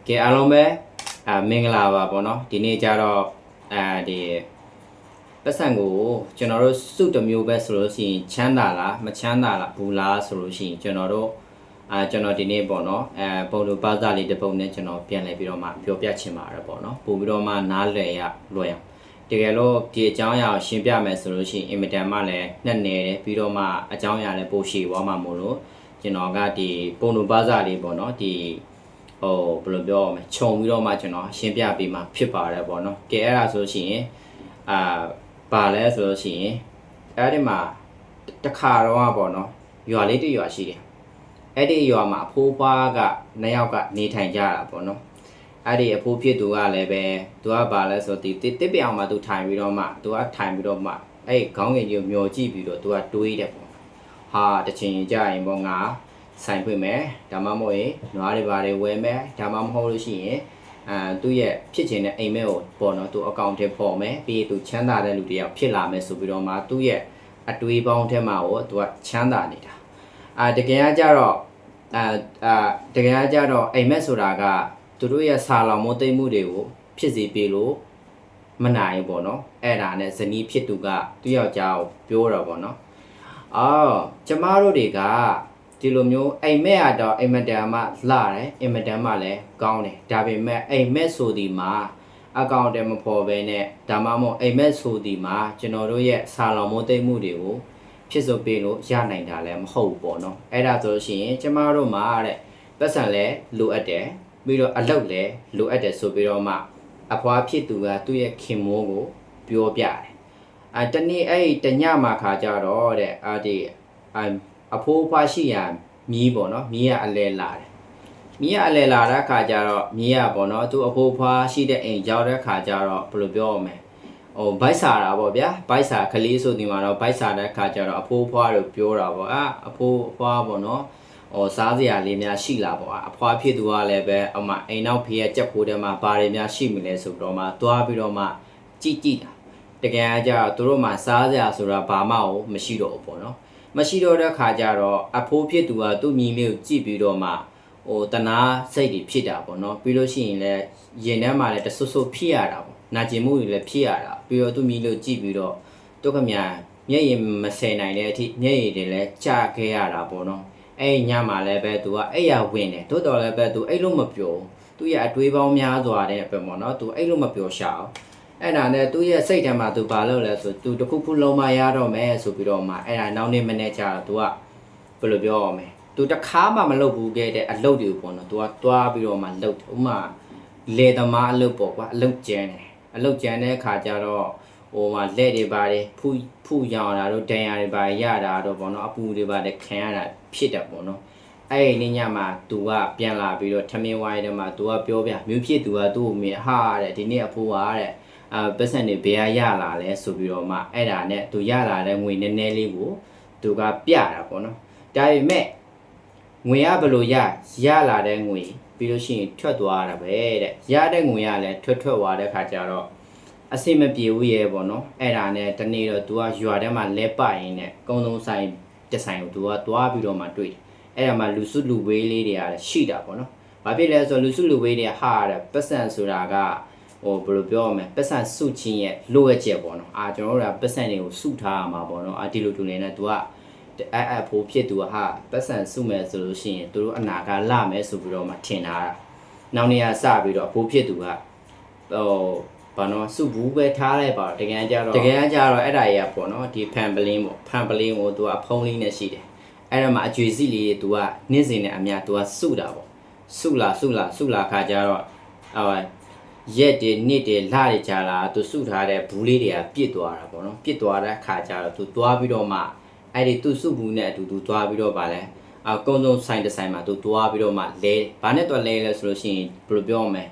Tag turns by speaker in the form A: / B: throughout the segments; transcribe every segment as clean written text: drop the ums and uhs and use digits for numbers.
A: ကဲအားလုံးပဲမင်္ဂလာပါပေါ့နော်ဒီနေ့ကျတော့ဒီပတ်စံကိုကျွန်တော်တို့စုတစ်မျိုးပဲဆိုလို့ရှိရင်ချမ်းသာလားမချမ်းသာလားဘူးလားဆိုလို့ရှိရင်ကျွန်တော်တို့ကျွန်တော်ဒီနေ့ပေါ့နော်ပုံလိုပါစာလေးတစ်ပုံနဲ့ကျွန်တော်ပြန်လည်ပြီးတော့မှပြောပြချင်ပါတယ်ပေါ့နော်ပို့ပြီးတော့မှနားလည်ရလွယ်အောင်တကယ်လို့ဒီအကြောင်းအရာကိုရှင်းပြမယ်ဆိုလို့ရှိရင်အင်မတန်မှလည်းနှက်နေတယ်ပြီးတော့မှအကြောင်းအရာလည်းပိုရှည်သွားမှာမို့လို့ကျွန်တော်ကဒီပုံလိုပါစာလေးပေါ့နော်ဒီဘယ်လိုပြောမလဲခြုံပြီးတော့မှကျွန်တော်ရှင်းပြပေးမှာဖြစ်ပါတယ်ပေါ့နော်ကဲအဲ့ဒါဆိုရှင်ပါလဲဆိုလို့ရှိရင်အဲ့ဒီမှာတခါတော့ပေါ့နော်ရွာလေးတစ်ရွာရှိတယ်အဲ့ဒီရွာမှာအဖိုးဖွားကနှစ်ယောက်ကနေထိုင်ကြတာပေါ့နော်အဲ့ဒီအဖိုးဖြစ်သူကလည်းပဲသူကပါလဲဆိုဒီတစ်ပြောင်မှာသူထိုင်ပြီးတော့မှသူကထိုင်ပြီးတော့မှအဲ့ခေါင်းငယ်ကြီးကိုမျောကြည့်ပြီးတော့သူကတွေးတယ်ပေါ့ဟာတချင်ကြရင်ပေါ့ငါဆိုင်ဖွင့်မယ်ဒါမှမဟုတ်ရင်နွားတွေဘာတွေဝယ်မယ်ဒါမှမဟုတ်လို့ရှိရင်သူ့ရဲ့ဖြစ်ချင်တဲ့အိမ်မက်ကိုပေါ့နော်သူအကောင့်ထဲပေါ်မယ်ပြီးသူချမ်းသာတဲ့လူတယောက်ဖြစ်လာမယ်ဆိုပြီးတော့မှသူ့ရဲ့အတွေးပေါင်းထဲမှာကိုသူကချမ်းသာနေတာတကယ်ကြတော့တကယ်ကြတော့အိမ်မက်ဆိုတာကသူတို့ရဲ့ဆာလောင်မိုးသိမ့်မှုတွေကိုဖြစ်စေပေးလို့မနိုင်ဘူးပေါ့နော်အဲ့ဒါနဲ့ဇနီးဖြစ်သူကသူ့ယောက်ျားကိုပြောတော့ပေါ့နော်ကျမတို့တွေကဒီလိုမျိုးအိမ်မက်ကတော့အိမ်မက်တန်မှလှတယ်အိမ်မက်တန်မှလည်းကောင်းတယ်ဒါပေမဲ့အိမ်မက်ဆိုဒီမှာအကောင့်တဲမဖော်ဘဲနဲ့ဒါမှမဟုတ်အိမ်မက်ဆိုဒီမှာကျွန်တော်တို့ရဲ့ဆာလောင်မိုးသိမ့်မှုတွေကိုဖြစ်ဆိုပေးလို့ရနိုင်တာလည်းမဟုတ်ဘူးပေါ့နော်အဲ့ဒါဆိုရှင်ကျမတို့မှာတဲ့ပတ်စံလည်းလိုအပ်တယ်ပြီးတော့အလုပ်လည်းလိုအပ်တယ်ဆိုပြီးတော့မှအဖွားဖြစ်သူကသူ့ရဲ့ခင်မိုးကိုပြောပြတယ်တနေ့အဲ့တညမှာခါကြတော့တဲ့အဖိုးဖွားရှိရမီးပေါ့နော်မီးကအလဲလာတယ်မီးကအလဲလာတဲ့ခါကျတော့မီးကပေါ့နော်သူအဖိုးဖွားရှိတဲ့အိမ်ရောက်တဲ့ခါကျတော့ဘယ်လိုပြောရမလဲဘိုက်စာတာပေါ့ဗျာဘိုက်စာကလေးဆိုဒီမှာတော့ဘိုက်စာတဲ့ခါကျတော့အဖိုးဖွားတို့ပြောတာပေါ့အဖိုးဖွားပေါ့နော်စားစရာလေးများရှိလာပေါ့အဖွားဖြစ်သူကလည်းပဲအမအိမ်နောက်ဖေးရဲ့ကြက်ခိုးထဲမှာဘာတွေများရှိမလဲဆိုတော့မှသွားပြီးတော့မှကြည့်တာတကယ်ကြတော့သူတို့မှစားစရာဆိုတာဘာမှမရှိတော့ဘူးပေါ့နော်မရှိတော့တဲ့ခါကျတော့အဖိုးဖြစ်သူကသူ့ညီလေးကိုကြည့်ပြီးတော့မှတနာစိတ်တွေဖြစ်တာပေါ့နော်ပြီးလို့ရှိရင်လည်းရင်ထဲမှာလည်းတဆွဆွဖြစ်ရတာပေါ့နာကျင်မှုတွေလည်းဖြစ်ရတာပြီးတော့သူ့ညီလေးကိုကြည့်ပြီးတော့သူကမြန်မျက်ရည်မဆယ်နိုင်တဲ့အထိမျက်ရည်တွေလည်းကျခဲ့ရတာပေါ့နော်အဲ့ညမှာလည်းပဲသူကအဲ့ရဝင်တယ်တိုးတော်လည်းပဲသူအဲ့လိုမပြောသူ့ရဲ့အတွေးပေါင်းများစွာတဲ့ပဲပေါ့နော်သူအဲ့လိုမပြောရှာအောင်အဲ့ဒါနဲ့သူ့ရဲ့စိတ်ထဲမှာသူဘာလုပ်လဲဆိုသူတခုခုလုံးမရတော့မယ်ဆိုပြီးတော့မှအဲ့ဒါနောက်နေ့မနေ့ကျတော့သူကဘယ်လိုပြောရမလဲသူတခါမှမလုပ်ဘူးခဲ့တဲ့အလုပ်တွေပေါ့နော်သူကတွားပြီးတော့မှလုပ်တယ်ဥမာလေသမားအလုပ်ပေါ့ကွာအလုပ်ကျန်းတယ်အလုပ်ကျန်းတဲ့အခါကျတော့မှာလက်တွေပါတယ်ဖူးရောင်တာတို့ဒဏ်ရာတွေပါရတာတော့ပေါ့နော်အပူတွေပါတယ်ခံရတာဖြစ်တယ်ပေါ့နော်အဲ့ဒီညမှာသူကပြန်လာပြီးတော့ထမင်းဝိုင်းထဲမှာသူကပြောပြမြို့ဖြစ်သူကသူ့ကိုမြင်ဟာတဲ့ဒီနေ့အဖိုးကတဲ့ပတ်စံတွေဘယ်ရလာလဲဆိုပြီးတော့မှအဲ့ဒါနဲ့သူရလာတဲ့ငွေနည်းနည်းလေးကိုသူကပြတာပေါ့နော်ဒါပေမဲ့ငွေကဘယ်လိုရလာတဲ့ငွေပြီးလို့ရှိရင်ထွက်သွားတာပဲတဲ့ရတဲ့ငွေကလည်းထွက်သွားတဲ့ခါကျတော့အဆင်မပြေဘူးရဲ့ပေါ့နော်အဲ့ဒါနဲ့တနေ့တော့သူကရွာထဲမှာလဲပရင်းနဲ့ကုန်းလုံးဆိုင်တဆိုင်ကိုသူကသွားပြီးတော့မှတွေ့တယ်အဲ့ဒါမှလူစုလူဝေးလေးတွေကလည်းရှိတာပေါ့နော်ဘာဖြစ်လဲဆိုတော့လူစုလူဝေးတွေဟာတဲ့ပတ်စံဆိုတာကဘယ်လိုပြောရမလဲပတ်စံစုချင်းရဲ့လိုအပ်ချက်ပေါ့နော်ကျွန်တော်တို့ကပတ်စံတွေကိုစုထားရမှာပေါ့နော်ဒီလိုတူနေနဲ့သူကအဲ့ဖိုးဖြစ်သူကဟာပတ်စံစုမယ်ဆိုလို့ရှိရင်သူတို့အနာကလာမယ်ဆိုပြီးတော့မှထင်ထားတာနောက်နေ့ကစပြီးတော့ဖိုးဖြစ်သူကဘာနော်စုဘူးပဲထားလိုက်ပါတကယ်ကြတော့အဲ့ဒါကြီးကပေါ့နော်ဒီဖန်ပလင်းပေါ့ဖန်ပလင်းကိုသူကအဖုံးလေးနဲ့ရှိတယ်အဲ့ဒါမှအကျွေစီလေးတွေသူကနှင်းစင်နဲ့အများသူကစုတာပေါ့စုလာခါကြတော့ရက်တွေနှစ်တွေလတွေကြာလာသူစုထားတဲ့ဘူးလေးတွေကပြစ်သွားတာပေါ့နော်ပြစ်သွားတဲ့ခါကျတော့သူသွားပြီးတော့မှအဲ့ဒီသူစုဘူးနဲ့အတူတူသွားပြီးတော့ဗာလဲကုန်းစုံဆိုင်တစ်ဆိုင်မှာသူသွားပြီးတော့မှလဲဘာနဲ့တော့လဲဆိုလို့ရှိရင်ဘယ်လိုပြောရမလဲ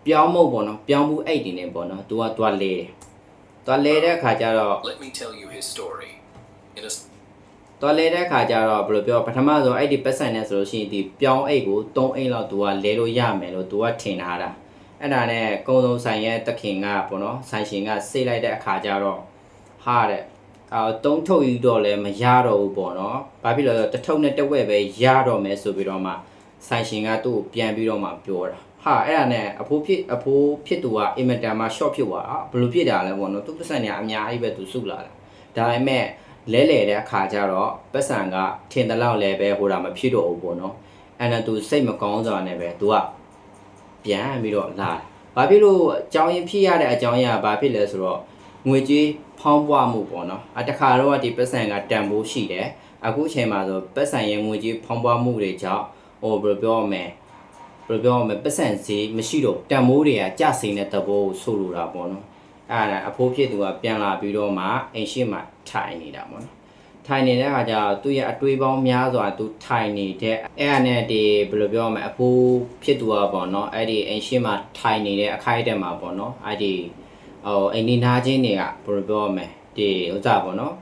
A: ပြောင်းမုတ်ပေါ့နော်ပြောင်းဘူးအိတ်တင်နေပေါ့နော်သူကသွားလဲတယ်သွားလဲတဲ့ခါကျတော့
B: Let me tell you his story.
A: သွားလဲတဲ့ခါကျတော့ဘယ်လိုပြောပထမဆုံးအဲ့ဒီပတ်စံနဲ့ဆိုလို့ရှိရင်ဒီပြောင်းအိတ်ကို3အိတ်လောက်သူကလဲလို့ရမယ်လို့သူကထင်ထားတာအဲ့ဒါနဲ့ကုန်းစုံဆိုင်ရဲ့တခင်ကပေါ့နော်ဆိုင်ရှင်ကစိတ်လိုက်တဲ့အခါကျတော့ဟာတဲ့3ထုပ်ယူတော့လည်းမရတော့ဘူးပေါ့နော်ဘာဖြစ်လို့လဲတထုပ်နဲ့တစ်ဝက်ပဲရတော့မယ်ဆိုပြီးတော့မှ ဆိုင်ရှင်ကသူ့ကိုပြန်ပြီးတော့မှပြောတာဟာအဲ့ဒါနဲ့အဖိုးဖြစ်သူကအင်မတန်မှ short ဖြစ်သွားတာဘယ်လိုဖြစ်တာလဲပေါ့နော်သူပတ်စံညာအများကြီးပဲသူစုလာတာဒါပေမဲ့လဲတဲ့အခါကျတော့ပတ်စံကထင်တယ်လို့လည်းပဲဟိုတာမဖြစ်တော့ဘူးပေါ့နော်အဲ့ဒါသူစိတ်မကောင်းစွာနဲ့ပဲသူကပြန်ပြီးတော့လာဘာဖြစ်လို့အကြောင်းရင်းဖြစ်ရတဲ့အကြောင်းရင်းကဘာဖြစ်လဲဆိုတော့ငွေကြေးဖောင်းပွားမှုပေါ့နော်တခါတော့ဒီပတ်စံကတန်ဖိုးရှိတယ်အခုချိန်မှာဆိုပတ်စံရဲ့ငွေကြေးဖောင်းပွားမှုတွေကြောင့်ဟိုဘယ်လိုပြောမလဲပတ်စံဈေးမရှိတော့တန်မိုးတွေကကျဆင်းတဲ့သဘောကိုဆိုလိုတာပေါ့နော်အဲ့ဒါအဖိုးဖြစ်သူကပြန်လာပြီးတော့မှအိမ်ရှိမှထိုင်နေတာပေါ့နော်ထိုင်နေတဲ့အခါကျတော့သူ့ရဲ့အတွေးပေါင်းများစွာသူထိုင်နေတဲ့အဲ့ဒါနဲ့ဒီဘယ်လိုပြောမလဲအဖိုးဖြစ်သူကပေါ့နော်အဲ့ဒီအိမ်ရှိမှထိုင်နေတဲ့အခိုက်အတန့်မှာပေါ့နော်အဲ့ဒီအိမ်နေနာချင်းတွေကဘယ်လိုပြောမလဲဒီဥစ္စာပေါ့နော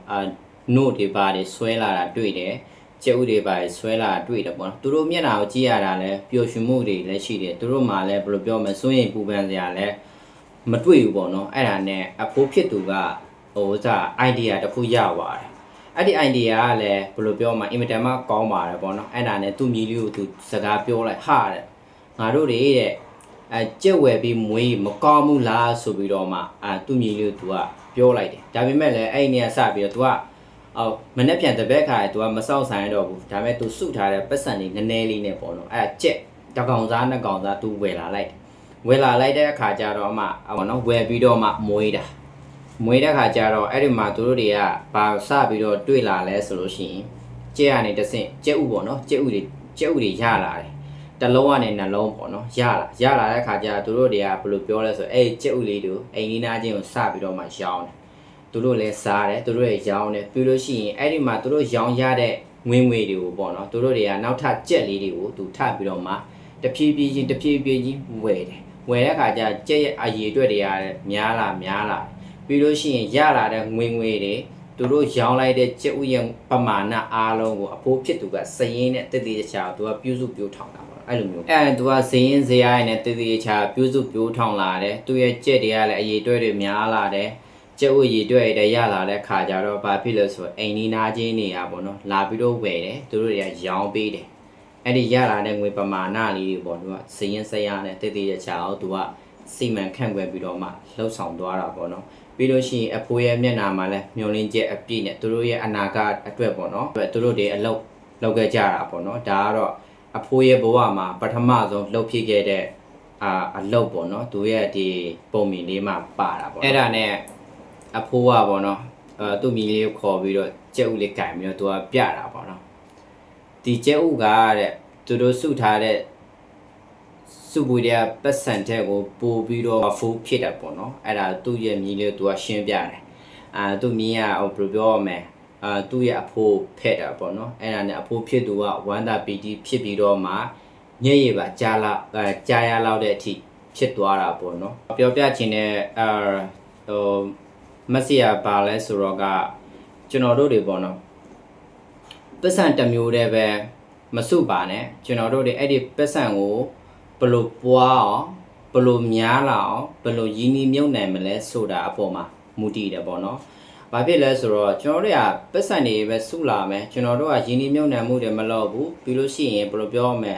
A: ်နို့တွေပါတယ်ဆွဲလာတာတွေ့တယ်ကျုပ်တွေပါဆွဲလာတွေ့တယ်ပေါ့နော်သူတို့မျက်နှာကိုကြည့်ရတာလဲပျော်ရွှင်မှုတွေလည်းရှိတယ်သူတို့မှလည်းဘယ်လိုပြောမလဲစိုးရင်ပူပန်စရာလည်းမတွေ့ဘူးပေါ့နော်အဲ့ဒါနဲ့အဖိုးဖြစ်သူကဟိုဥစား idea တစ်ခုရပါတယ်အဲ့ဒီ idea ကလည်းဘယ်လိုပြောမှအင်မတန်မှကောင်းပါတယ်ပေါ့နော်အဲ့ဒါနဲ့သူ့မြည်လေးကိုသူစကားပြောလိုက်ဟာတဲ့ငါတို့တွေတဲ့ကြက်ဝယ်ပြီးမွေးမကောင်းဘူးလားဆိုပြီးတော့မှသူ့မြည်လေးကိုသူကပြောလိုက်တယ်ဒါပေမဲ့လည်းအဲ့ဒီနေရာစပြီးတော့သူကမနေ့ပြန်တပည့်ခါသူကမစောင့်ဆိုင်တော့ဘူးဒါပေမဲ့သူစုထားတဲ့ပတ်စံတွေနည်းနည်းလေးနဲ့ပေါ့နော်အဲ့ဒါကြက်တကောင်စားနှစ်ကောင်စားသူဝယ်လာလိုက်တဲ့အခါကျတော့မှပေါ့နော်ဝယ်ပြီးတော့မှမွေးတဲ့အခါကျတော့အဲ့ဒီမှာသူတို့တွေကဘာစပြီးတော့တွေ့လာလဲဆိုလို့ရှိရင်ကြက်ကနေတဆင့်ကြက်ဥပေါ့နော်ကြက်ဥတွေရလာတယ်တလုံးကနေနှလုံးပေါ့နော်ရလာတဲ့အခါကျတော့သူတို့တွေကဘယ်လိုပြောလဲဆိုအဲ့ကြက်ဥလေးတို့အိမ်နီးနားချင်းကိုစပြီးတော့မှရောင်းတယ်သူတို့လည်းစားတယ်သူတို့ရဲ့ရောင်းတယ်ပြီးလို့ရှိရင်အဲ့ဒီမှာသူတို့ရောင်းရတဲ့ငွေတွေကိုပေါ့နော်သူတို့တွေကနောက်ထပ်ကြက်လေးတွေကိုသူထပ်ပြီးတော့မှတဖြည်းဖြည်းချင်းဝယ်တဲ့အခါကျကြက်ရဲ့အရေအတွက်တွေကများလာပြီးလို့ရှိရင်ရလာတဲ့ငွေတွေသူတို့ရောင်းလိုက်တဲ့ကြက်ဥရဲ့ပမာဏအားလုံးကိုအဖိုးဖြစ်သူကစရင်းနဲ့တည်တည်ချာသူကပြုစုပြောထောင်တာပေါ့အဲ့လိုမျိုးသူကစရင်းစရာနဲ့တည်တည်ချာပြုစုပြောထောင်လာတယ်သူရဲ့ကြက်တွေကလည်းအရေအတွက်တွေများလာတယ်ကျုပ်ရည်တွေ့ရတဲ့ရလာတဲ့ခါကျတော့ဘာဖြစ်လို့ဆိုအိမ်နီးနားချင်းတွေကပေါ့နော်လာပြီးတော့ဝယ်တယ်သူတို့တွေကရောင်းပေးတယ်အဲ့ဒီရလာတဲ့ငွေပမာဏလေးတွေပေါ့သူကစရင်စရာနဲ့တည်တည်ချာအောင်သူကစီမံခန့်ခွဲပြီးတော့မှလှုပ်ဆောင်သွားတာပေါ့နော်ပြီးလို့ရှိရင်အဖိုးရဲ့မျက်နှာမှာလည်းမျောလင်းချက်အပြည့်နဲ့သူတို့ရဲ့အနာဂတ်အတွက်ပေါ့နော်သူတို့တွေအလုပ်ခဲ့ကြတာပေါ့နော်ဒါကတော့အဖိုးရဲ့ဘဝမှာပထမဆုံးလှုပ်ဖြစ်ခဲ့တဲ့အလုပ်ပေါ့နော်သူရဲ့ဒီပုံမြင်လေးမှာပါတာပေါ့အဲ့ဒါနဲ့အဖိုးကပေါ့နော်သူ့မိလေးကိုခေါ်ပြီးတော့ကြက်ဥလေးကင်ပြီးတော့သူကပြတာပေါ့နော်ဒီကြက်ဥကတဲ့သူတို့စုထားတဲ့စုပွေတဲ့ပတ်စံတဲ့ကိုပို့ပြီးတော့ဖိုးဖြစ်တာပေါ့နော်အဲ့ဒါသူ့ရဲ့မိလေးကိုသူကရှင်းပြတယ်သူ့မိကဟိုဘယ်လိုပြောရမလဲသူ့ရဲ့အဖိုးဖက်တာပေါ့နော်အဲ့ဒါနဲ့အဖိုးဖြစ်သူကဝမ်းသာပီတိဖြစ်ပြီးတော့မှညက်ရည်ပါကြားရလောက်တဲ့အထိဖြစ်သွားတာပေါ့နော်ပြောပြချင်တဲ့မက်ဆီယာပါလဲဆိုတော့ကကျွန်တော်တို့တွေပေါ့နော်ပတ်စံတစ်မျိုးတည်းပဲမစုပါနဲ့ကျွန်တော်တို့တွေအဲ့ဒီပတ်စံကိုဘယ်လိုပွားအောင်ဘယ်လိုများလာအောင်ဘယ်လိုရင်းနှီးမြုပ်နှံမလဲဆိုတာအပေါ်မှာမူတည်တယ်ပေါ့နော်။ဘာဖြစ်လဲဆိုတော့ကျွန်တော်တို့ကပတ်စံတွေပဲစုလာမယ်ကျွန်တော်တို့ကရင်းနှီးမြုပ်နှံမှုတွေမလုပ်ဘူးပြီးလို့ရှိရင်ဘယ်လိုပြောမလ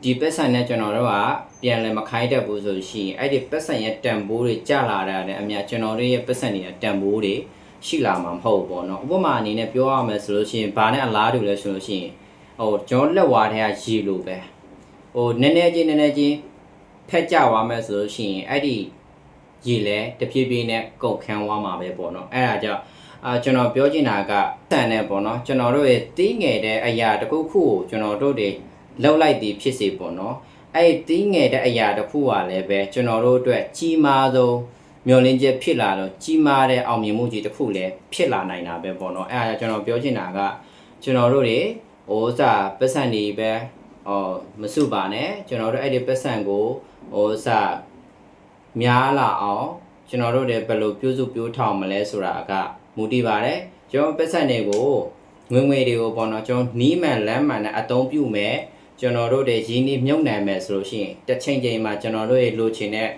A: ဲဒီပတ်စံနဲ့ကျွန်တော်တို့ကပြန်လည်းမခိုင်းတတ်ဘူးဆိုရှိရင်အဲ့ဒီပတ်စံရဲ့တန်ဖိုးတွေကျလာတာနဲ့အများကျွန်တော်တို့ရဲ့ပတ်စံတွေတန်ဖိုးတွေရှိလာမှာမဟုတ်ဘူးပေါ့နော်ဥပမာအနေနဲ့ပြောရမယ်ဆိုလို့ရှိရင်ဘာနဲ့အလားတူလဲဆိုလို့ရှိရင်ကျွန်တော်လက်ဝါးထဲကရေလိုပဲနည်းနည်းချင်းဖက်ကြသွားမယ်ဆိုလို့ရှိရင်အဲ့ဒီရေလဲတဖြည်းဖြည်းနဲ့ကုန်ခန်းသွားမှာပဲပေါ့နော်အဲ့ဒါကြောင့်ကျွန်တော်ပြောချင်တာကဆန်နဲ့ပေါ့နော်ကျွန်တော်တို့ရဲ့တီးငယ်တဲ့အရာတစ်ခုခုကိုကျွန်တော်တို့တွေလောက်လိုက်သည်ဖြစ်စေပေါ့နော်အဲ့တီးငယ်တဲ့အရာတစ်ခုကလည်းပဲကျွန်တော်တို့အတွက်ကြီးမားဆုံးမျောလင်းချက်ဖြစ်လာတော့ကြီးမားတဲ့အောင်မြင်မှုကြီးတစ်ခုလည်းဖြစ်လာနိုင်တာပဲပေါ့နော်အဲ့ဒါကျွန်တော်ပြောချင်တာကကျွန်တော်တို့တွေပတ်စံတွေပဲမစုပါနဲ့ကျွန်တော်တို့အဲ့ဒီပတ်စံကိုများလာအောင်ကျွန်တော်တို့တွေဘယ်လိုပြုစုပြောထောင်မလဲဆိုတာကမူတည်ပါတယ်ကျွန်တော်ပတ်စံတွေကိုငွေတွေကိုပေါ့နော်ကျွန်တော်နီးမှန်လမ်းမှန်နဲ့အသုံးပြုမယ်ကျွန်တော်တို့တွေရင်းနှီးမြုပ်နှံမယ်ဆိုလို့ရှိရင်တစ်ချိန်မှာကျွန်တော်တို့ရဲ့လိုချင်တဲ့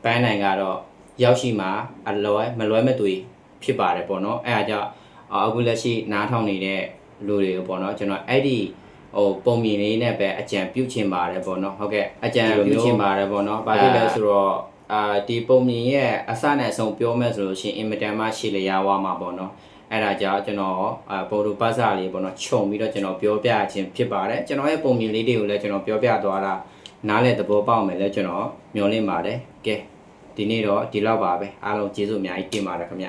A: ဘန်းနိုင်ကတော့ရောက်ရှိမှာမလွဲမသွေဖြစ်ပါတယ်ပေါ့နော်အဲ့ဒါကြောင့်အခုလက်ရှိနားထောင်နေတဲ့လူတွေကိုပေါ့နော်ကျွန်တော်အဲ့ဒီ ဟိုပုံမြင်လေးနဲ့ပဲအကြံပြုချင်ပါတယ်ပေါ့နော်ဟုတ်ကဲ့အကြံပြုချင်ပါတယ်ပေါ့နော်ဘာဖြစ်လဲဆိုတော့ဒီပုံမြင်ရဲ့အစနဲ့အဆုံးပြောမယ်ဆိုလို့ရှိရင်အင်မတန်မှရှည်လျားသွားမှာပေါ့နော်အဲ့ဒါကြောင့်ကျွန်တော်ပုံတူပတ်စာလေးပေါ့နော်ခြုံပြီးတော့ကျွန်တော်ပြောပြခြင်းဖြစ်ပါတယ်ကျွန်တော်ရဲ့ပုံမြင်လေးတွေကိုလည်းကျွန်တော်ပြောပြသွားတာနားလည်သဘောပေါက်မယ်လဲကျွန်တော်မျှော်လင့်ပါတယ်ကဲဒီနေ့တော့ဒီလောက်ပါပဲအားလုံးကျေးဇူးအများကြီးတင်ပါတယ်ခင်ဗျ